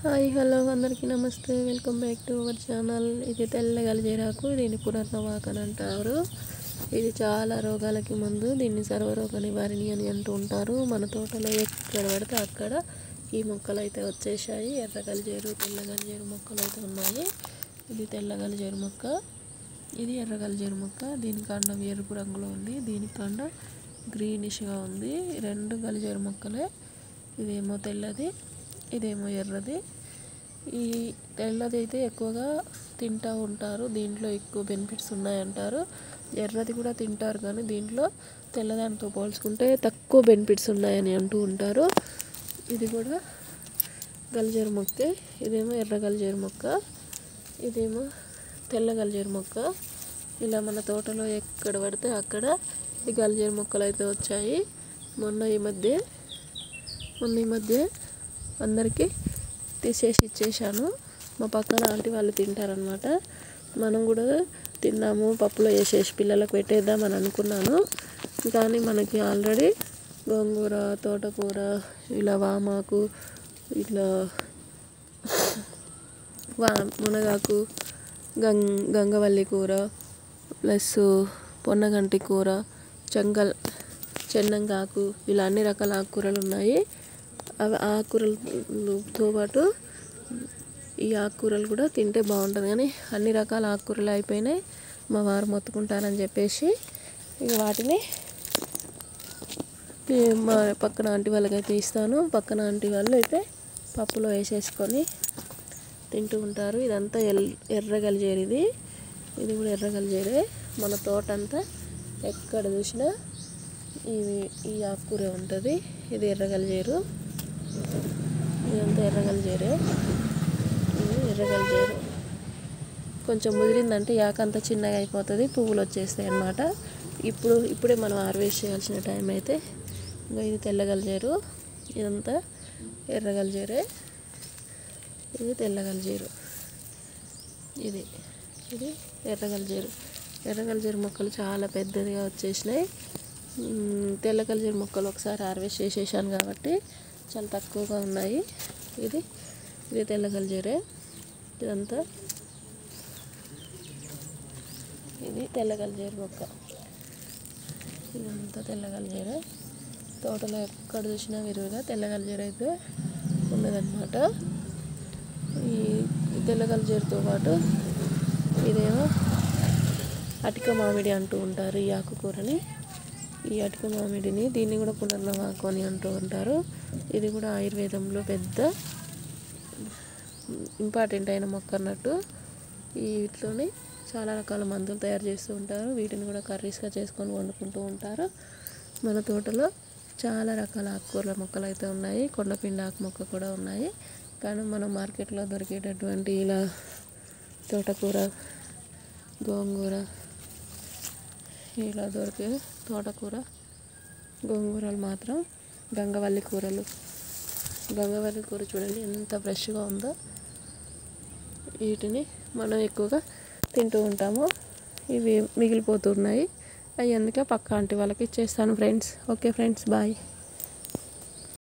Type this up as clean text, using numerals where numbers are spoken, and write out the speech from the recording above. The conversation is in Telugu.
హాయ్ హలో అందరికీ నమస్తే, welcome back to our channel. ఇది తెల్ల గలిజేరాకు, దీన్ని పునర్నవాక్ అని అంటారు. ఇది చాలా రోగాలకి ముందు, దీన్ని సర్వరోగ నివారిణి అని అంటూ ఉంటారు. మన తోటలో ఎక్కడ పడితే అక్కడ ఈ మొక్కలు అయితే వచ్చేసాయి. ఎర్ర గలిజేరు, తెల్ల గలిజేరు మొక్కలు అయితే ఉన్నాయి. ఇది తెల్ల గలిజేరు మొక్క, ఇది ఎర్ర గలిజేరు మొక్క. దీని కాండం ఎరుపు రంగులో ఉంది, దీని కాండం గ్రీనిష్గా ఉంది. రెండు గలిజేరు మొక్కలే, ఇదేమో తెల్లది, ఇదేమో ఎర్రది. ఈ తెల్లది అయితే ఎక్కువగా తింటూ ఉంటారు, దీంట్లో ఎక్కువ బెనిఫిట్స్ ఉన్నాయంటారు. ఎర్రది కూడా తింటారు, కానీ దీంట్లో తెల్లదానితో పోల్చుకుంటే తక్కువ బెనిఫిట్స్ ఉన్నాయని అంటూ ఉంటారు. ఇది కూడా గలిజేరు మొక్కే, ఇదేమో ఎర్ర గలిజేరు మొక్క, ఇదేమో తెల్ల గలిజేరు మొక్క. ఇలా మన తోటలో ఎక్కడ పడితే అక్కడ ఈ గలిజేరు మొక్కలు అయితే వచ్చాయి. మొన్న ఈ మధ్య అందరికీ తీసేసి ఇచ్చేసాను. మా పక్కన ఆంటీ వాళ్ళు తింటారనమాట. మనం కూడా తిన్నాము, పప్పులో వేసేసి పిల్లలకు పెట్టేద్దామని అనుకున్నాను. కానీ మనకి ఆల్రెడీ గోంగూర, తోటకూర, ఇలా వామాకు, ఇట్లా మునగాకు, గంగవల్లి కూర, ప్లస్ పొన్నగంటి కూర, చెన్నంగాకు, ఇలా అన్ని రకాల ఆకుకూరలు ఉన్నాయి. అవి ఆకుకూరలతో పాటు ఈ ఆకుకూరలు కూడా తింటే బాగుంటుంది, కానీ అన్ని రకాల ఆకుకూరలు అయిపోయినాయి. మా వారు మొత్తుకుంటారని చెప్పేసి ఇక వాటిని మా పక్కన ఆంటీ వాళ్ళకైతే ఇస్తాను. పక్కన ఆంటీ వాళ్ళు అయితే పప్పులో వేసేసుకొని తింటూ ఉంటారు. ఇదంతా ఎర్ర గలిజేరు, ఇది కూడా ఎర్ర గలిజేరే. మన తోట అంతా ఎక్కడ చూసినా ఈ ఆకుకూర ఉంటుంది. ఇది ఎర్ర గలిజేరు, ఇదంతా ఎర్ర గలిజేరే. ఇది ఎర్ర గలిజేరు కొంచెం ముదిరిందంటే యాకంతా చిన్నగా అయిపోతుంది, పువ్వులు వచ్చేస్తాయి అన్నమాట. ఇప్పుడే మనం హార్వెస్ట్ చేయాల్సిన టైం అయితే. ఇంకా ఇది తెల్ల గలిజేరు, ఇదంతా ఎర్ర గలిజేరే, ఇది తెల్ల గలిజేరు, ఇది ఎర్ర గలిజేరు. ఎర్ర గలిజేరు మొక్కలు చాలా పెద్దదిగా వచ్చేసినాయి. తెల్ల గలిజేరు మొక్కలు ఒకసారి హార్వెస్ట్ చేసేసాను కాబట్టి చాలా తక్కువగా ఉన్నాయి. ఇది తెల్ల గలిజేరే, ఇదంతా ఇది తెల్ల గలిజేరు మొక్క, ఇదంతా తెల్ల గలిజేరే. తోటలో ఎక్కడ చూసినా విరివిగా తెల్ల గలిజేరు అయితే ఉన్నదన్నమాట. ఈ తెల్ల గలిజేరుతో పాటు ఇదేమో అటిక మామిడి అంటూ ఉంటారు ఈ ఆకుకూరని. ఈ అటిక మామిడిని, దీన్ని కూడా పునర్నవాకు అని అంటూ ఉంటారు. ఇది కూడా ఆయుర్వేదంలో పెద్ద ఇంపార్టెంట్ అయిన మొక్క అన్నట్టు. వీటిలోనే చాలా రకాల మందులు తయారు చేస్తూ ఉంటారు. వీటిని కూడా కర్రీస్గా చేసుకొని వండుకుంటూ ఉంటారు. మన తోటలో చాలా రకాల ఆకుకూరల మొక్కలు అయితే ఉన్నాయి. కొండపిండి ఆకు మొక్క కూడా ఉన్నాయి. కానీ మనం మార్కెట్లో దొరికేటటువంటి ఇలా తోటకూర, గోంగూర, ఇలా దొరికే తోటకూర, గోంగూరలు మాత్రం గంగవల్లి కూర చూడండి ఎంత ఫ్రెష్గా ఉందో. వీటిని మనం ఎక్కువగా తింటూ ఉంటాము. ఇవి మిగిలిపోతున్నాయి, అవి అందుకే పక్క ఆంటీ వాళ్ళకి ఇచ్చేస్తాను ఫ్రెండ్స్. Okay friends, bye.